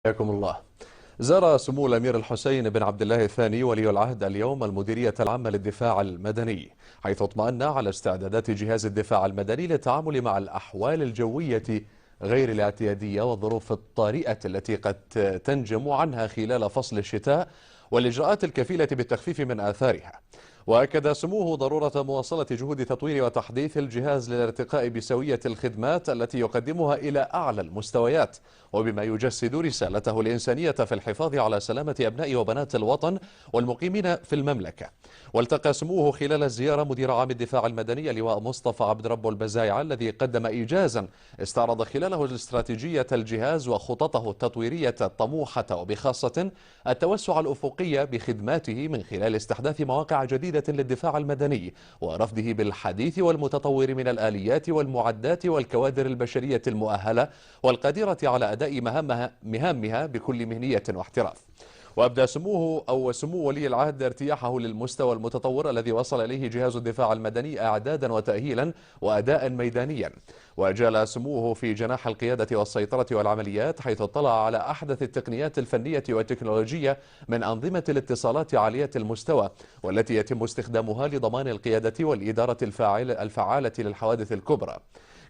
حياكم الله. زار سمو الأمير الحسين بن عبد الله الثاني ولي العهد اليوم المديرية العامة للدفاع المدني، حيث اطمأن على استعدادات جهاز الدفاع المدني للتعامل مع الأحوال الجوية غير الاعتيادية والظروف الطارئة التي قد تنجم عنها خلال فصل الشتاء، والإجراءات الكفيلة بالتخفيف من آثارها. وأكد سموه ضرورة مواصلة جهود تطوير وتحديث الجهاز للارتقاء بسوية الخدمات التي يقدمها إلى أعلى المستويات، وبما يجسد رسالته الإنسانية في الحفاظ على سلامة أبناء وبنات الوطن والمقيمين في المملكة. والتقى سموه خلال الزيارة مدير عام الدفاع المدني اللواء مصطفى عبد رب البزايعة، الذي قدم إيجازا استعرض خلاله الاستراتيجية الجهاز وخططه التطويرية الطموحة، وبخاصة التوسع الأفقي بخدماته من خلال استحداث مواقع جديدة للدفاع المدني ورفضه بالحديث والمتطور من الآليات والمعدات والكوادر البشرية المؤهلة والقادرة على أداء مهامها بكل مهنية واحتراف. وأبدى سمو ولي العهد ارتياحه للمستوى المتطور الذي وصل إليه جهاز الدفاع المدني إعدادا وتأهيلا وأداء ميدانيا. وجال سموه في جناح القيادة والسيطرة والعمليات، حيث اطلع على أحدث التقنيات الفنية والتكنولوجية من أنظمة الاتصالات عالية المستوى، والتي يتم استخدامها لضمان القيادة والإدارة الفعالة للحوادث الكبرى.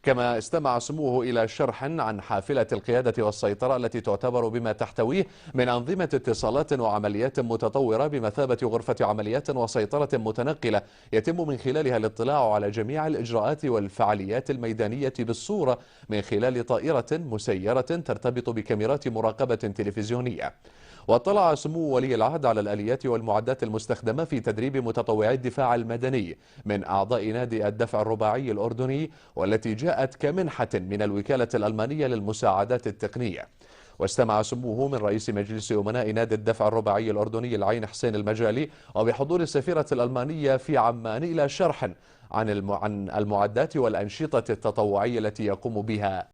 كما استمع سموه إلى شرح عن حافلة القيادة والسيطرة التي تعتبر بما تحتويه من أنظمة اتصالات وعمليات متطورة بمثابة غرفة عمليات وسيطرة متنقلة، يتم من خلالها الاطلاع على جميع الإجراءات والفعاليات الميدانية بالصورة من خلال طائرة مسيرة ترتبط بكاميرات مراقبة تلفزيونية. واطلع سمو ولي العهد على الآليات والمعدات المستخدمة في تدريب متطوعي الدفاع المدني من أعضاء نادي الدفع الرباعي الأردني، والتي جاءت كمنحة من الوكالة الألمانية للمساعدات التقنية. واستمع سموه من رئيس مجلس أمناء نادي الدفع الرباعي الأردني العين حسين المجالي، وبحضور السفيرة الألمانية في عمان، إلى شرح عن المعدات والأنشطة التطوعية التي يقوم بها